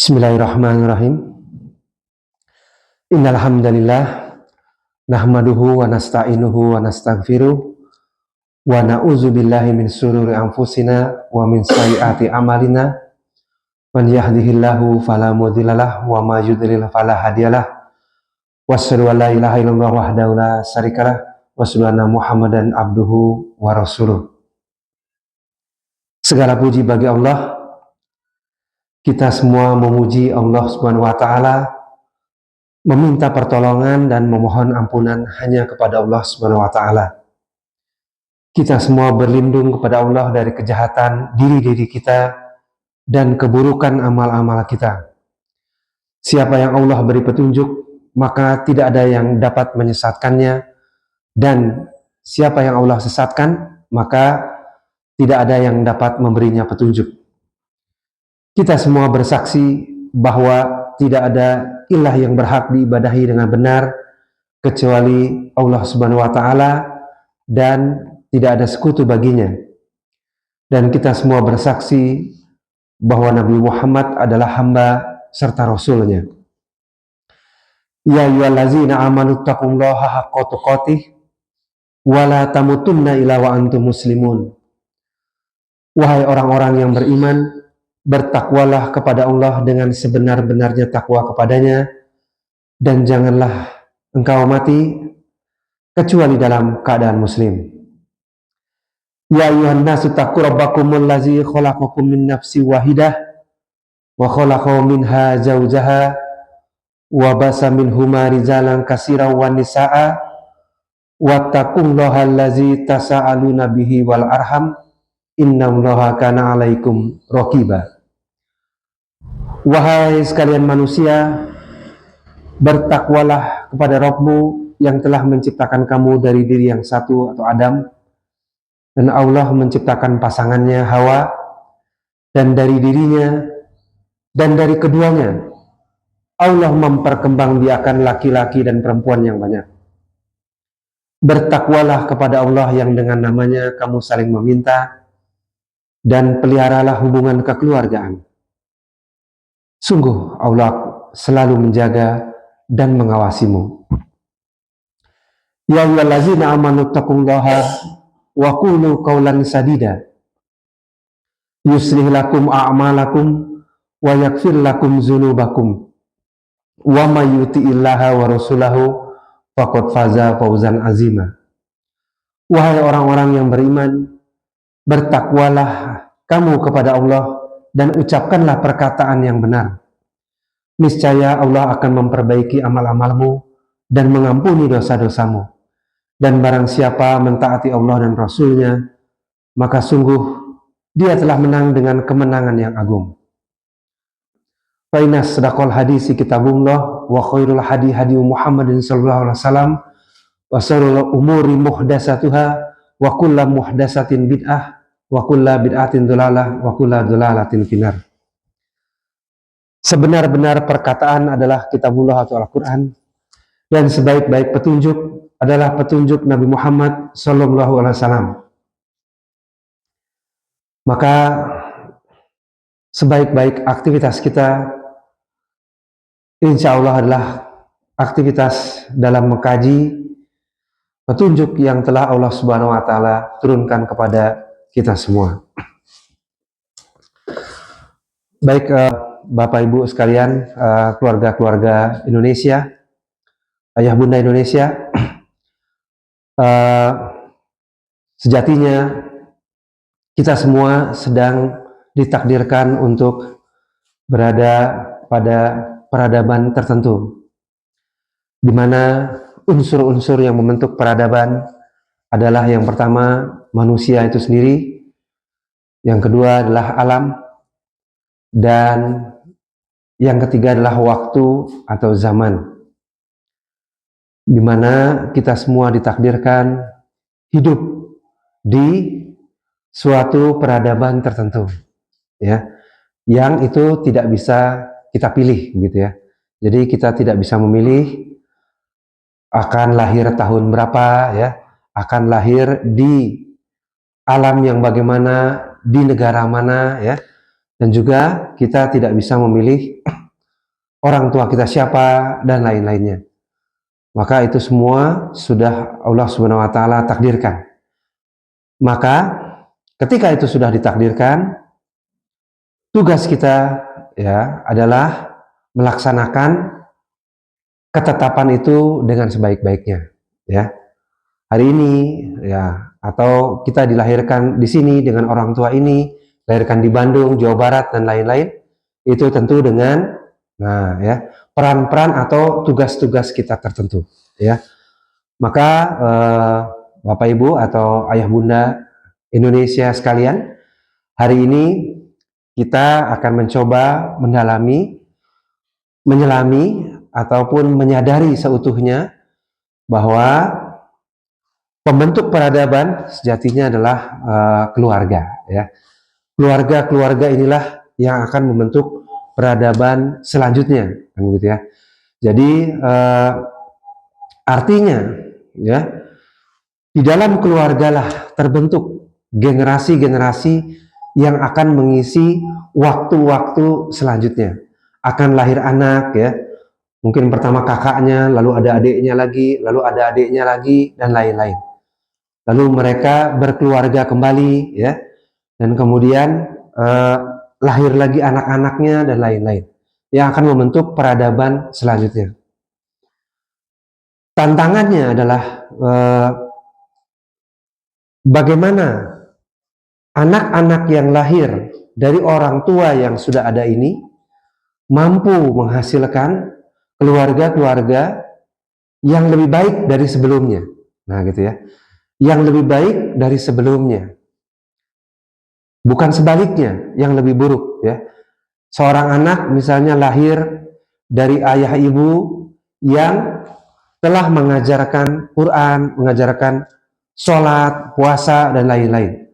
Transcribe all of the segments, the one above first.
Bismillahirrahmanirrahim. Innal hamdalillah nahmaduhu wa nasta'inuhu wa nastaghfiruh wa na'udzu billahi min shururi anfusina wa min sayyiati a'malina. Man yahdihillahu fala mudhillalah wa may yudlil fala hadiyalah. Wasyhadu an la ilaha illallah wahdahu la syarikalah wa asyhadu anna Muhammadan abduhu wa rasuluh. Segala puji bagi Allah. Kita semua memuji Allah Subhanahu wa taala, meminta pertolongan dan memohon ampunan hanya kepada Allah Subhanahu wa taala. Kita semua berlindung kepada Allah dari kejahatan diri kita dan keburukan amal-amal kita. Siapa yang Allah beri petunjuk, maka tidak ada yang dapat menyesatkannya, dan siapa yang Allah sesatkan, maka tidak ada yang dapat memberinya petunjuk. Kita semua bersaksi bahwa tidak ada ilah yang berhak diibadahi dengan benar kecuali Allah Subhanahu wa taala dan tidak ada sekutu baginya. Dan kita semua bersaksi bahwa Nabi Muhammad adalah hamba serta rasulnya. Ya ayyuhallazina amanu taqullaha haqqa tuqatih wa la tamutunna illa wa antum muslimun. Wahai orang-orang yang beriman, bertakwalah kepada Allah dengan sebenar-benarnya takwa kepadanya, dan janganlah engkau mati kecuali dalam keadaan muslim. Ya ayyuhan nasu taqu rabbakumul ladzi khalaqakum min nafsin wahidah wa khalaqa minha zawjaha wa basa minhuma rijalan katsiran wan nisaa wattaqullaha allazi tasaaluna bihi wal arham innallaha kana 'alaikum raqiba. Wahai sekalian manusia, bertakwalah kepada Rabbmu yang telah menciptakan kamu dari diri yang satu atau Adam, dan Allah menciptakan pasangannya Hawa, dan dari dirinya dan dari keduanya Allah memperkembangbiakan laki-laki dan perempuan yang banyak. Bertakwalah kepada Allah yang dengan namanya kamu saling meminta, dan peliharalah hubungan kekeluargaan. Sungguh Allah selalu menjaga dan mengawasimu. Ya ayyuhallazina amanu taqullaha wa qulu qawlan sadida yuslih lakum a'malakum wa yaghfir lakum dzunubakum wa may yuti'illaha wa rasulahu faqad faza fawzan azima. Wahai orang-orang yang beriman, bertakwalah kamu kepada Allah dan ucapkanlah perkataan yang benar. Niscaya Allah akan memperbaiki amal-amalmu dan mengampuni dosa-dosamu. Dan barang siapa mentaati Allah dan Rasul-Nya, maka sungguh dia telah menang dengan kemenangan yang agung. Fa inna sadaqal hadisi kitabullah wa khairul hadi hadi Muhammadin sallallahu alaihi wasallam wa syarrul umuri muhdatsatuha wa kullu muhdatsatin bid'ah wa kullu bid'atin dhalalah wa kullu dhalalatin finnar. Sebenar-benar perkataan adalah kitabullah atau Al-Quran, dan sebaik-baik petunjuk adalah petunjuk Nabi Muhammad sallallahu alaihi wasallam. Maka sebaik-baik aktivitas kita insya Allah adalah aktivitas dalam mengkaji petunjuk yang telah Allah Subhanahu wa taala turunkan kepada kita semua. Baik Bapak Ibu sekalian, keluarga-keluarga Indonesia, ayah bunda Indonesia, sejatinya kita semua sedang ditakdirkan untuk berada pada peradaban tertentu, di mana unsur-unsur yang membentuk peradaban adalah yang pertama manusia itu sendiri, yang kedua adalah alam, dan yang ketiga adalah waktu atau zaman, di mana kita semua ditakdirkan hidup di suatu peradaban tertentu, ya, yang itu tidak bisa kita pilih, gitu ya. Jadi kita tidak bisa memilih akan lahir tahun berapa, ya, akan lahir di alam yang bagaimana, di negara mana, ya. dan juga kita tidak bisa memilih orang tua kita siapa dan lain-lainnya. Maka itu semua sudah Allah Subhanahu wa taala takdirkan. Maka ketika itu sudah ditakdirkan, tugas kita ya adalah melaksanakan ketetapan itu dengan sebaik-baiknya, ya. Hari ini ya, atau kita dilahirkan di sini dengan orang tua ini, dilahirkan di Bandung, Jawa Barat dan lain-lain, itu tentu dengan peran-peran atau tugas-tugas kita tertentu, ya. Maka Bapak Ibu atau Ayah Bunda Indonesia sekalian, hari ini kita akan mencoba menyelami ataupun menyadari seutuhnya bahwa pembentuk peradaban sejatinya adalah keluarga, ya. Keluarga inilah yang akan membentuk peradaban selanjutnya, kan begitu ya. Jadi artinya, ya, di dalam keluargalah terbentuk generasi-generasi yang akan mengisi waktu-waktu selanjutnya. Akan lahir anak, ya, mungkin pertama kakaknya, lalu ada adiknya lagi, lalu ada adiknya lagi, dan lain-lain. Lalu mereka berkeluarga kembali, ya, dan kemudian lahir lagi anak-anaknya dan lain-lain yang akan membentuk peradaban selanjutnya. Tantangannya adalah bagaimana anak-anak yang lahir dari orang tua yang sudah ada ini mampu menghasilkan keluarga-keluarga yang lebih baik dari sebelumnya. Nah, gitu ya. Yang lebih baik dari sebelumnya. Bukan sebaliknya, yang lebih buruk, ya. Seorang anak misalnya lahir dari ayah ibu yang telah mengajarkan Quran, mengajarkan sholat, puasa, dan lain-lain.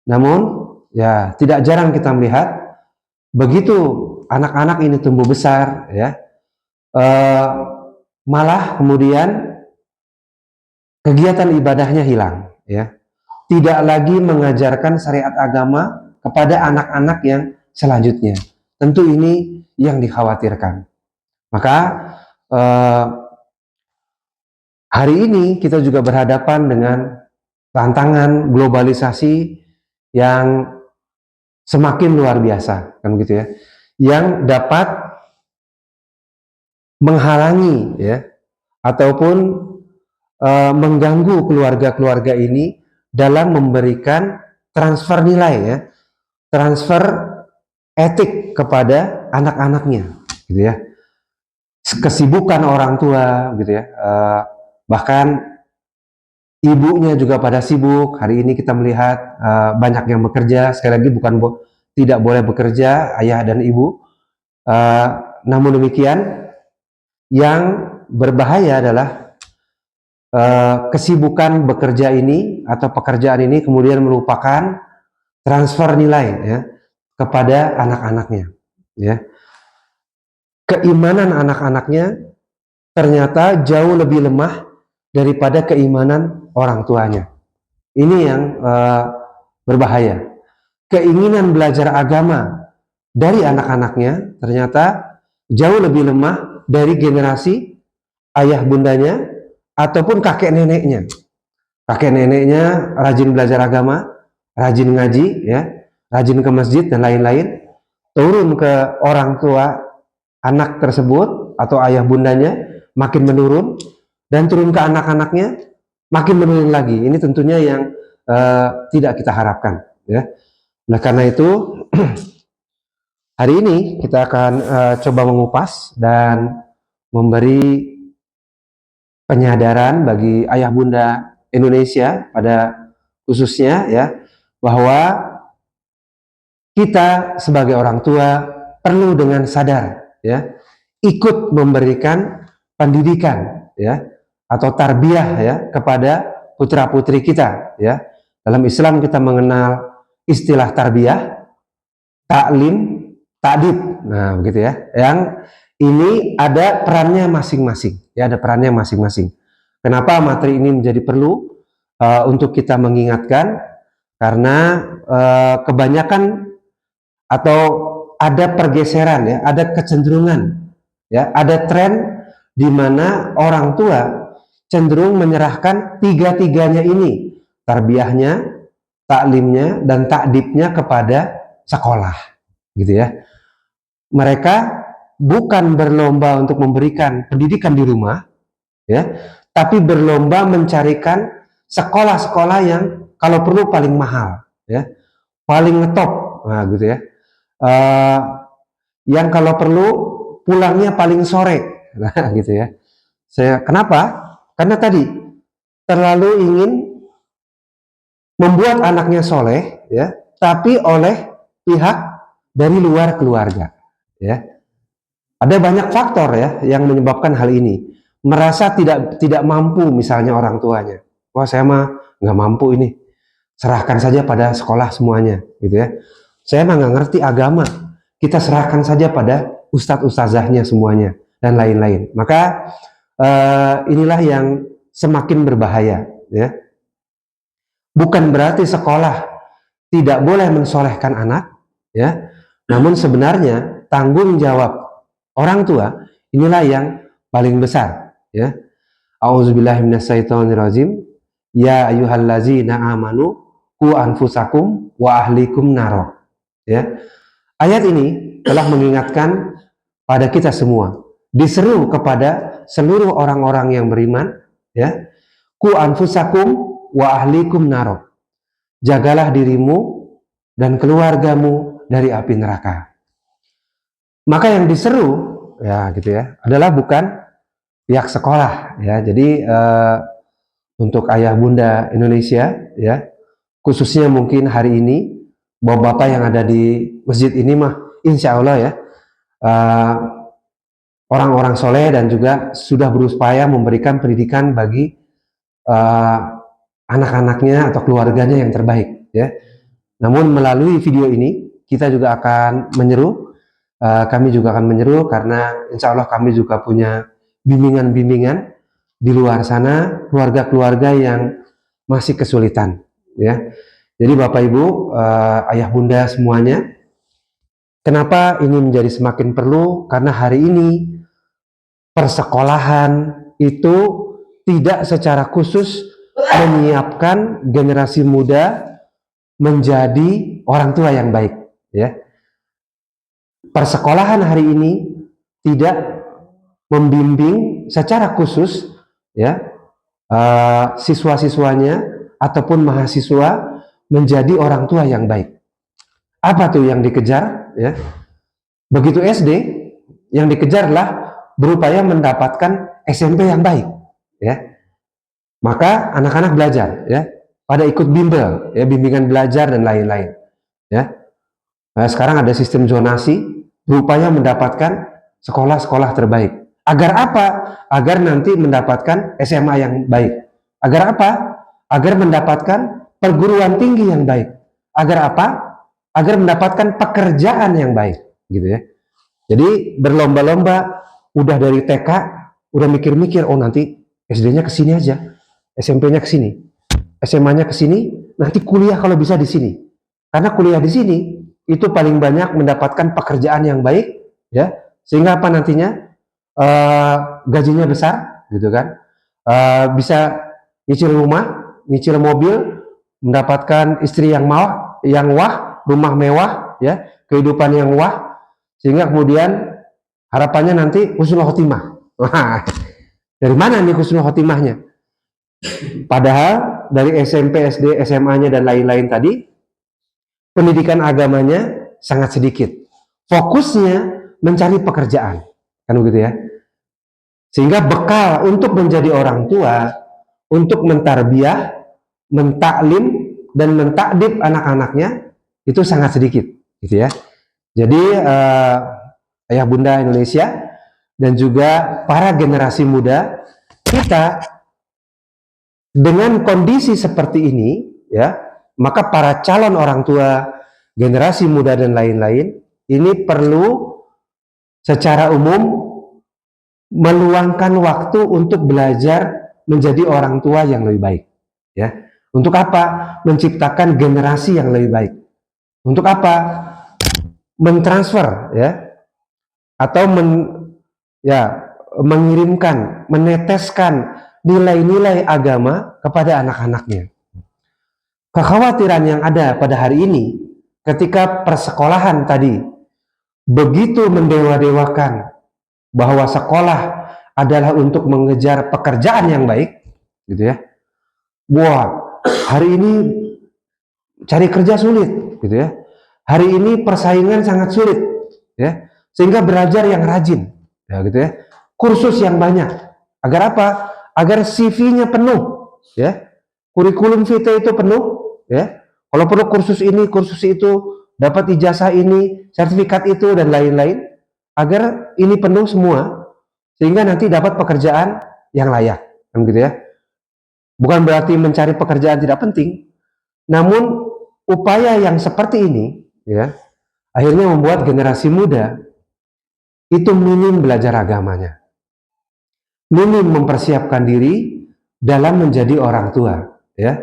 Namun, ya, tidak jarang kita melihat begitu anak-anak ini tumbuh besar, ya, malah kemudian kegiatan ibadahnya hilang, ya. Tidak lagi mengajarkan syariat agama kepada anak-anak yang selanjutnya. Tentu ini yang dikhawatirkan. Maka hari ini kita juga berhadapan dengan tantangan globalisasi yang semakin luar biasa, kan gitu ya, yang dapat menghalangi, ya, ataupun mengganggu keluarga-keluarga ini dalam memberikan transfer nilai, ya, transfer etik kepada anak-anaknya, gitu ya. Kesibukan orang tua, gitu ya, bahkan ibunya juga pada sibuk. Hari ini kita melihat banyak yang bekerja. Sekali lagi bukan tidak boleh bekerja ayah dan ibu, namun demikian yang berbahaya adalah kesibukan bekerja ini atau pekerjaan ini kemudian merupakan transfer nilai, ya, kepada anak-anaknya, ya. Keimanan anak-anaknya ternyata jauh lebih lemah daripada keimanan orang tuanya. Ini yang berbahaya. Keinginan belajar agama dari anak-anaknya ternyata jauh lebih lemah dari generasi ayah bundanya ataupun kakek neneknya. Kakek neneknya rajin belajar agama, rajin ngaji, ya, rajin ke masjid dan lain-lain. Turun ke orang tua anak tersebut atau ayah bundanya makin menurun, dan turun ke anak-anaknya makin menurun lagi. Ini tentunya yang tidak kita harapkan, ya. Nah, karena itu hari ini kita akan coba mengupas dan memberi penyadaran bagi ayah bunda Indonesia pada khususnya, ya, bahwa kita sebagai orang tua perlu dengan sadar, ya, ikut memberikan pendidikan, ya, atau tarbiyah, ya, kepada putra putri kita, ya. Dalam Islam kita mengenal istilah tarbiyah, taklim, takdib. Nah, begitu ya. Yang ini ada perannya masing-masing, ya, ada perannya masing-masing. Kenapa materi ini menjadi perlu untuk kita mengingatkan? Karena kebanyakan atau ada pergeseran ya, ada kecenderungan ya, ada tren di mana orang tua cenderung menyerahkan tiga-tiganya ini, tarbiyahnya, taklimnya, dan takdibnya kepada sekolah, gitu ya. Mereka bukan berlomba untuk memberikan pendidikan di rumah, ya, tapi berlomba mencarikan sekolah-sekolah yang kalau perlu paling mahal, ya, paling ngetop, nah, gitu ya. Yang kalau perlu pulangnya paling sore, nah, gitu ya. Kenapa? Karena tadi terlalu ingin membuat anaknya soleh, ya, tapi oleh pihak dari luar keluarga, ya. Ada banyak faktor ya yang menyebabkan hal ini. Merasa tidak mampu misalnya orang tuanya. Wah, saya mah nggak mampu ini. Serahkan saja pada sekolah semuanya, gitu ya. Saya mah nggak ngerti agama. Kita serahkan saja pada ustadz ustazahnya semuanya dan lain-lain. Maka inilah yang semakin berbahaya, ya. Bukan berarti sekolah tidak boleh mensolehkan anak, ya. Namun sebenarnya tanggung jawab orang tua inilah yang paling besar, ya. Auzubillahiminasyaitonirrajim. Ya ayyuhallazina amanu qu anfusakum wa ahlikum naro. Ya. Ayat ini telah mengingatkan pada kita semua, diseru kepada seluruh orang-orang yang beriman, ya. Qu anfusakum wa ahlikum naro. Jagalah dirimu dan keluargamu dari api neraka. Maka yang diseru, ya gitu ya, adalah bukan pihak sekolah, ya. Jadi untuk ayah bunda Indonesia, ya, khususnya mungkin hari ini bapak-bapak yang ada di masjid ini mah, insya Allah ya, orang-orang soleh dan juga sudah berupaya memberikan pendidikan bagi anak-anaknya atau keluarganya yang terbaik, ya. Namun melalui video ini kita juga akan menyeru, kami juga akan menyeru karena insya Allah kami juga punya bimbingan-bimbingan di luar sana, keluarga-keluarga yang masih kesulitan, ya. Jadi Bapak Ibu, ayah bunda semuanya, kenapa ini menjadi semakin perlu? Karena hari ini persekolahan itu tidak secara khusus menyiapkan generasi muda menjadi orang tua yang baik, ya. Persekolahan hari ini tidak membimbing secara khusus, ya, siswa-siswanya ataupun mahasiswa menjadi orang tua yang baik. Apa tuh yang dikejar, ya? Begitu SD, yang dikejarlah berupaya mendapatkan SMP yang baik, ya. Maka anak-anak belajar, ya, pada ikut bimbel, ya, bimbingan belajar dan lain-lain, ya. Nah, sekarang ada sistem zonasi berupaya mendapatkan sekolah-sekolah terbaik. Agar apa? Agar nanti mendapatkan SMA yang baik. Agar apa? Agar mendapatkan perguruan tinggi yang baik. Agar apa? Agar mendapatkan pekerjaan yang baik, gitu ya. Jadi berlomba-lomba, udah dari TK udah mikir-mikir, oh nanti SD-nya ke sini aja, SMP-nya ke sini, SMA-nya ke sini, nanti kuliah kalau bisa di sini. Karena kuliah di sini itu paling banyak mendapatkan pekerjaan yang baik, ya. Sehingga apa nantinya? Gajinya besar, gitu kan. Bisa nyicil rumah, nyicil mobil, mendapatkan istri yang wah, rumah mewah, ya, kehidupan yang wah, sehingga kemudian harapannya nanti husnul khotimah. Wah, dari mana nih husnul khotimahnya? Padahal dari SMP, SD, SMA-nya dan lain-lain tadi, pendidikan agamanya sangat sedikit. Fokusnya mencari pekerjaan, kan begitu ya. Sehingga bekal untuk menjadi orang tua, untuk mentarbiyah, mentaklim dan mentakdib anak-anaknya itu sangat sedikit, gitu ya. Jadi ayah bunda Indonesia dan juga para generasi muda kita dengan kondisi seperti ini, ya, maka para calon orang tua, generasi muda dan lain-lain ini perlu secara umum meluangkan waktu untuk belajar menjadi orang tua yang lebih baik, ya. Untuk apa? Menciptakan generasi yang lebih baik. Untuk apa? mentransfer ya, atau mengirimkan, meneteskan nilai-nilai agama kepada anak-anaknya. Kekhawatiran yang ada pada hari ini ketika persekolahan tadi begitu mendewa-dewakan bahwa sekolah adalah untuk mengejar pekerjaan yang baik, gitu ya. Wah, hari ini cari kerja sulit, gitu ya. Hari ini persaingan sangat sulit, ya. Sehingga belajar yang rajin, ya gitu ya. Kursus yang banyak. Agar apa? Agar CV-nya penuh, ya. Kurikulum vitae itu penuh, ya. Kalau perlu kursus ini, kursus itu, dapat ijazah ini, sertifikat itu dan lain-lain, agar ini penuh semua sehingga nanti dapat pekerjaan yang layak, kan gitu ya. Bukan berarti mencari pekerjaan tidak penting, namun upaya yang seperti ini, ya, akhirnya membuat generasi muda itu minim belajar agamanya, minim mempersiapkan diri dalam menjadi orang tua, ya.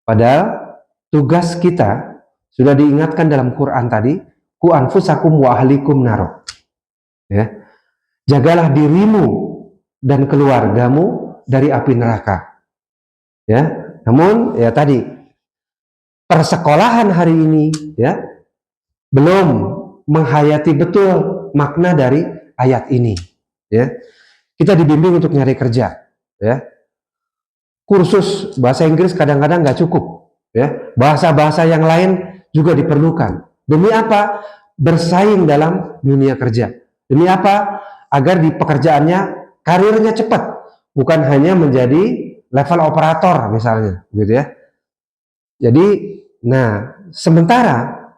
Padahal tugas kita sudah diingatkan dalam Quran tadi, ku anfusakum wa ahlikum naro, ya. Jagalah dirimu dan keluargamu dari api neraka, ya. Namun ya tadi persekolahan hari ini, ya, belum menghayati betul makna dari ayat ini, ya. Kita dibimbing untuk nyari kerja, ya. Kursus bahasa Inggris kadang-kadang nggak cukup, ya. Bahasa-bahasa yang lain juga diperlukan. Demi apa? Bersaing dalam dunia kerja. Demi apa? Agar di pekerjaannya karirnya cepat, bukan hanya menjadi level operator misalnya, gitu ya. Jadi, nah, sementara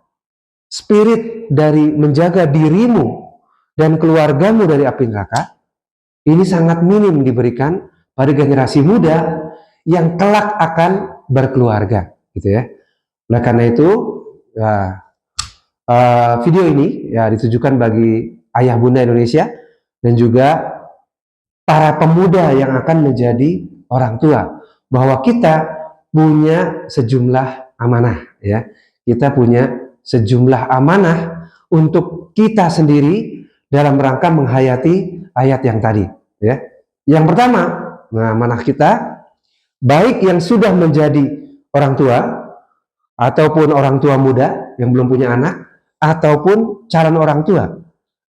spirit dari menjaga dirimu dan keluargamu dari api neraka ini sangat minim diberikan pada generasi muda yang kelak akan berkeluarga, gitu ya. Nah, karena itu ya, video ini ya ditujukan bagi ayah bunda Indonesia dan juga para pemuda yang akan menjadi orang tua, bahwa kita punya sejumlah amanah, ya. Kita punya sejumlah amanah untuk kita sendiri dalam rangka menghayati ayat yang tadi, ya. Yang pertama, nah, amanah kita, baik yang sudah menjadi orang tua ataupun orang tua muda yang belum punya anak ataupun calon orang tua.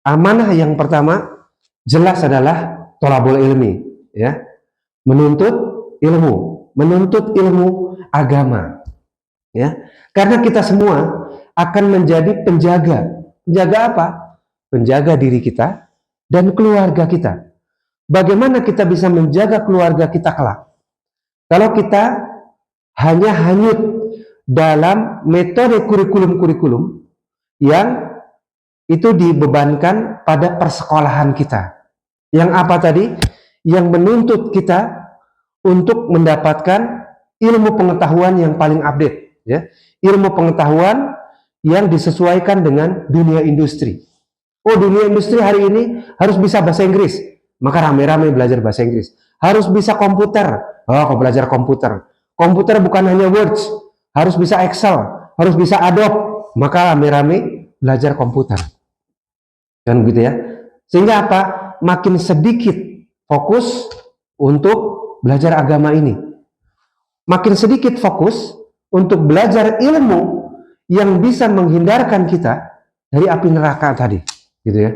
Amanah yang pertama jelas adalah thalabul ilmi, ya. Menuntut ilmu agama, ya. Karena kita semua akan menjadi penjaga. Penjaga apa? Penjaga diri kita dan keluarga kita. Bagaimana kita bisa menjaga keluarga kita kelak? Kalau kita hanya hanyut dalam metode kurikulum-kurikulum yang itu dibebankan pada persekolahan kita. Yang apa tadi? Yang menuntut kita untuk mendapatkan ilmu pengetahuan yang paling update, ya. Ilmu pengetahuan yang disesuaikan dengan dunia industri. Oh, dunia industri hari ini harus bisa bahasa Inggris, maka rame-rame belajar bahasa Inggris. Harus bisa komputer, oh, kau belajar komputer. Komputer bukan hanya Word, harus bisa Excel, harus bisa Adobe, maka rame-rame belajar komputer. Kan gitu ya. Sehingga apa? Makin sedikit fokus untuk belajar agama ini. Makin sedikit fokus untuk belajar ilmu yang bisa menghindarkan kita dari api neraka tadi, gitu ya.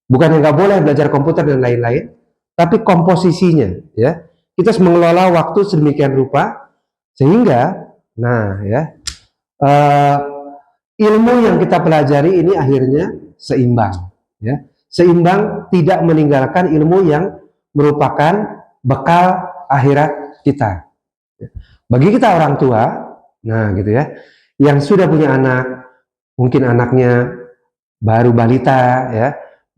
Bukan yang nggak boleh belajar komputer dan lain-lain, tapi komposisinya, ya. Kita harus mengelola waktu sedemikian rupa sehingga, nah, ya, ilmu yang kita pelajari ini akhirnya seimbang, ya. Seimbang, tidak meninggalkan ilmu yang merupakan bekal akhirat kita. Bagi kita orang tua, nah gitu ya, yang sudah punya anak, mungkin anaknya baru balita, ya,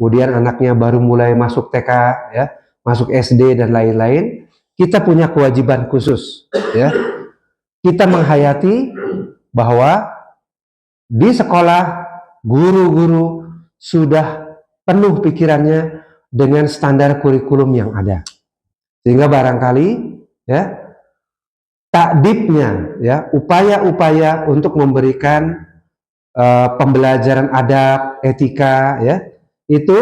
kemudian anaknya baru mulai masuk TK, ya, masuk SD dan lain-lain, kita punya kewajiban khusus, ya. Kita menghayati bahwa di sekolah guru-guru sudah penuh pikirannya dengan standar kurikulum yang ada, sehingga barangkali, ya, takdibnya, ya, upaya-upaya untuk memberikan pembelajaran adab, etika, ya, itu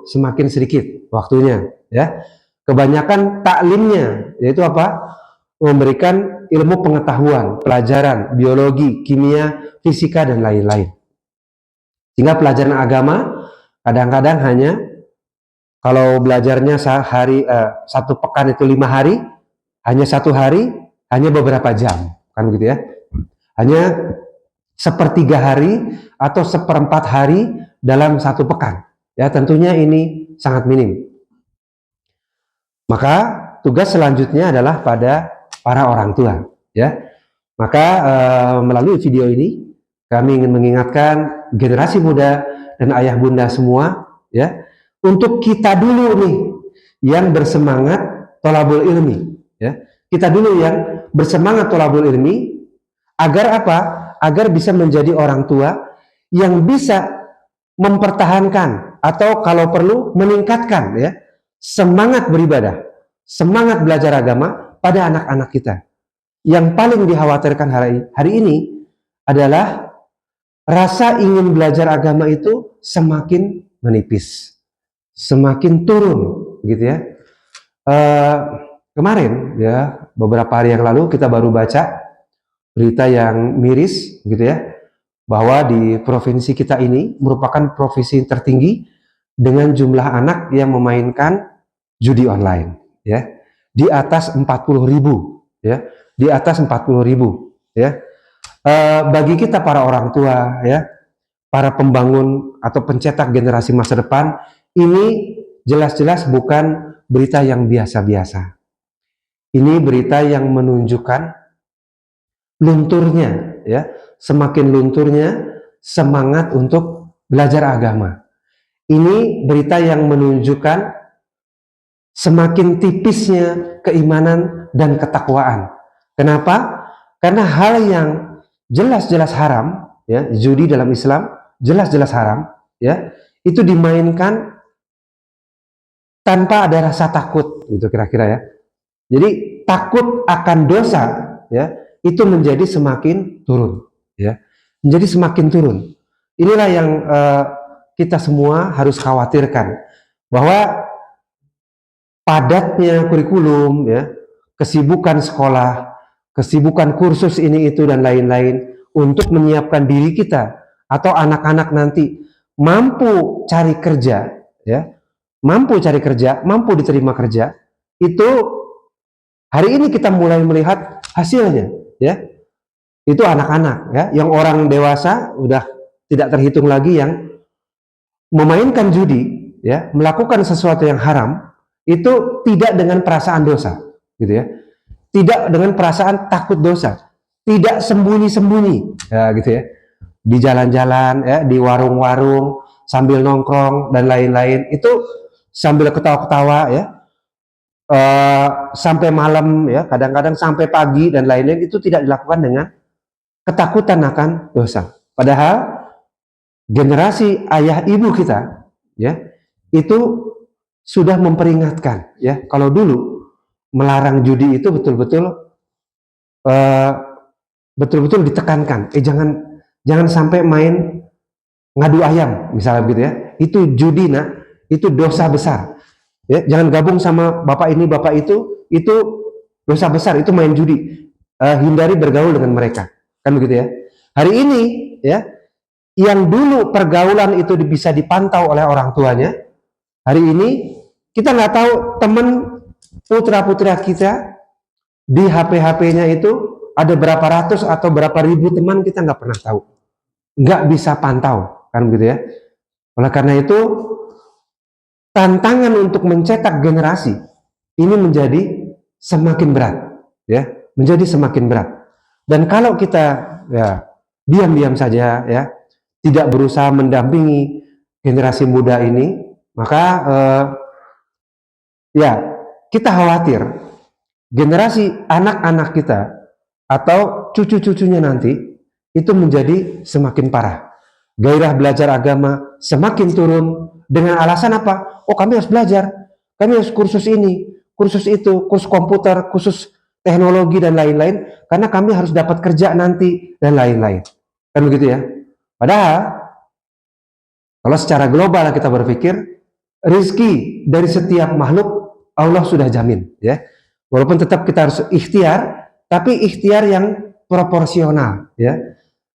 semakin sedikit waktunya, ya. Kebanyakan taklimnya, yaitu apa? Memberikan ilmu pengetahuan, pelajaran, biologi, kimia, fisika, dan lain-lain. Sehingga pelajaran agama kadang-kadang hanya, kalau belajarnya satu pekan itu 5 hari, hanya 1 hari, hanya beberapa jam, kan begitu ya. Hanya sepertiga hari atau seperempat hari dalam satu pekan. Ya, tentunya ini sangat minim. Maka tugas selanjutnya adalah pada para orang tua, ya. Maka melalui video ini kami ingin mengingatkan generasi muda dan ayah bunda semua, ya, untuk kita dulu nih yang bersemangat thalabul ilmi, ya. Kita dulu yang bersemangat thalabul ilmi, agar apa? Agar bisa menjadi orang tua yang bisa mempertahankan atau kalau perlu meningkatkan, ya, semangat beribadah, semangat belajar agama pada anak-anak kita. Yang paling dikhawatirkan hari ini adalah rasa ingin belajar agama itu semakin menipis, semakin turun, gitu ya. Kemarin, ya, beberapa hari yang lalu kita baru baca berita yang miris, gitu ya, bahwa di provinsi kita ini merupakan provinsi tertinggi dengan jumlah anak yang memainkan judi online, ya, di atas 40.000, ya, di atas 40.000, ya. Bagi kita para orang tua, ya, para pembangun atau pencetak generasi masa depan, ini jelas-jelas bukan berita yang biasa-biasa. Ini berita yang menunjukkan lunturnya, ya, semakin lunturnya semangat untuk belajar agama. Ini berita yang menunjukkan semakin tipisnya keimanan dan ketakwaan. Kenapa? Karena hal yang jelas-jelas haram, ya, judi dalam Islam jelas-jelas haram, ya, itu dimainkan tanpa ada rasa takut, gitu kira-kira, ya. Jadi takut akan dosa, ya, itu menjadi semakin turun, ya, menjadi semakin turun. Inilah yang kita semua harus khawatirkan, bahwa padatnya kurikulum, ya, kesibukan sekolah, kesibukan kursus ini itu dan lain-lain untuk menyiapkan diri kita atau anak-anak nanti mampu cari kerja, ya, mampu cari kerja, mampu diterima kerja, itu hari ini kita mulai melihat hasilnya, ya. Itu anak-anak, ya, yang orang dewasa udah tidak terhitung lagi yang memainkan judi, ya, melakukan sesuatu yang haram, itu tidak dengan perasaan dosa, gitu ya, tidak dengan perasaan takut dosa, tidak sembunyi-sembunyi, ya, gitu ya, di jalan-jalan, ya, di warung-warung sambil nongkrong dan lain-lain, itu sambil ketawa-ketawa, ya, sampai malam, ya, kadang-kadang sampai pagi dan lain-lain, itu tidak dilakukan dengan ketakutan akan dosa. Padahal generasi ayah ibu kita, ya, itu sudah memperingatkan, ya, kalau dulu melarang judi itu betul-betul ditekankan, jangan sampai main ngadu ayam misalnya, gitu ya, itu judi, nak, itu dosa besar, ya, jangan gabung sama bapak ini bapak itu dosa besar, itu main judi, hindari bergaul dengan mereka, kan begitu ya. Hari ini, ya, yang dulu pergaulan itu bisa dipantau oleh orang tuanya, hari ini kita nggak tahu teman putra-putra kita di HP-HP-nya itu ada berapa ratus atau berapa ribu teman, kita nggak pernah tahu, nggak bisa pantau, kan begitu ya. Oleh karena itu tantangan untuk mencetak generasi ini menjadi semakin berat, ya, menjadi semakin berat. Dan kalau kita, ya, diam-diam saja, ya, tidak berusaha mendampingi generasi muda ini, maka ya, kita khawatir generasi anak-anak kita atau cucu-cucunya nanti itu menjadi semakin parah. Gairah belajar agama semakin turun dengan alasan apa? Oh, kami harus belajar, kami harus kursus ini, kursus itu, kursus komputer, kursus teknologi dan lain-lain, karena kami harus dapat kerja nanti dan lain-lain. Kan begitu ya? Padahal kalau secara global kita berpikir, rezeki dari setiap makhluk Allah sudah jamin, ya. Walaupun tetap kita harus ikhtiar, tapi ikhtiar yang proporsional, ya.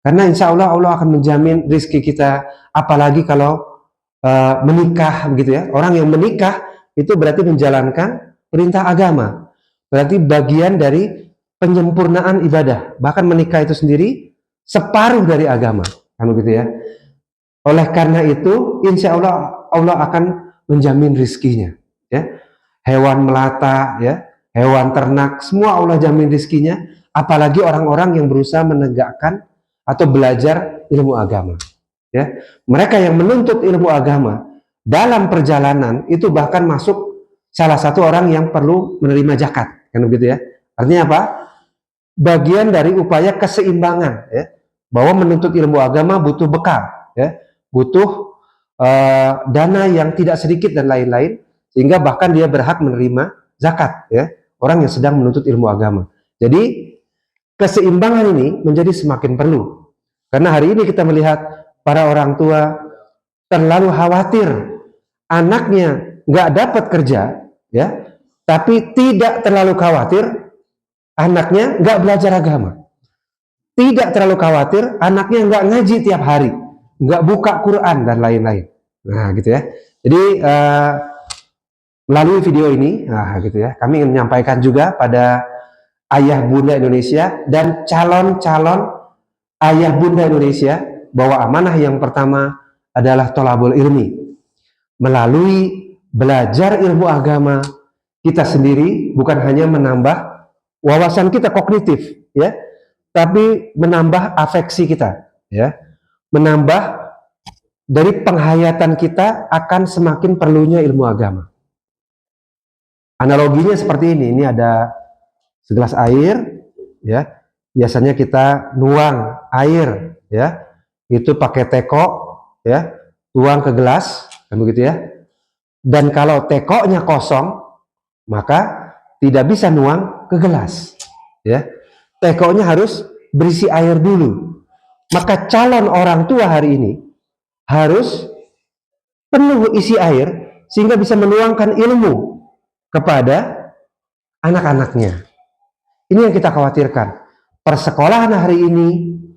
Karena insya Allah Allah akan menjamin rezeki kita, apalagi kalau menikah, begitu ya. Orang yang menikah itu berarti menjalankan perintah agama, berarti bagian dari penyempurnaan ibadah. Bahkan menikah itu sendiri separuh dari agama, kan begitu ya. Oleh karena itu, insya Allah Allah akan menjamin rizkinya. Ya, hewan melata, ya, hewan ternak, semua Allah jamin rizkinya. Apalagi orang-orang yang berusaha menegakkan atau belajar ilmu agama. Ya, mereka yang menuntut ilmu agama dalam perjalanan itu bahkan masuk salah satu orang yang perlu menerima zakat, kan begitu ya. Artinya apa? Bagian dari upaya keseimbangan, ya, bahwa menuntut ilmu agama butuh bekal, ya, butuh dana yang tidak sedikit dan lain-lain, sehingga bahkan dia berhak menerima zakat, ya, orang yang sedang menuntut ilmu agama. Jadi keseimbangan ini menjadi semakin perlu, karena hari ini kita melihat para orang tua terlalu khawatir anaknya nggak dapat kerja, ya, tapi tidak terlalu khawatir anaknya nggak belajar agama. Tidak terlalu khawatir anaknya nggak ngaji tiap hari, nggak buka Quran dan lain-lain. Nah, gitu ya. Jadi melalui video ini, nah, gitu ya, kami ingin menyampaikan juga pada ayah bunda Indonesia dan calon-calon ayah bunda Indonesia bahwa amanah yang pertama adalah tholabul ilmi. Melalui belajar ilmu agama kita sendiri bukan hanya menambah wawasan kita kognitif, ya, tapi menambah afeksi kita, ya, menambah dari penghayatan kita akan semakin perlunya ilmu agama. Analoginya seperti ini ada segelas air, ya, biasanya kita nuang air, ya, itu pakai teko, ya, tuang ke gelas, kan begitu ya. Dan kalau tekonya kosong, maka tidak bisa nuang ke gelas, ya. Tekonya harus berisi air dulu. Maka calon orang tua hari ini harus penuh isi air sehingga bisa menuangkan ilmu kepada anak-anaknya. Ini yang kita khawatirkan. Persekolahan hari ini,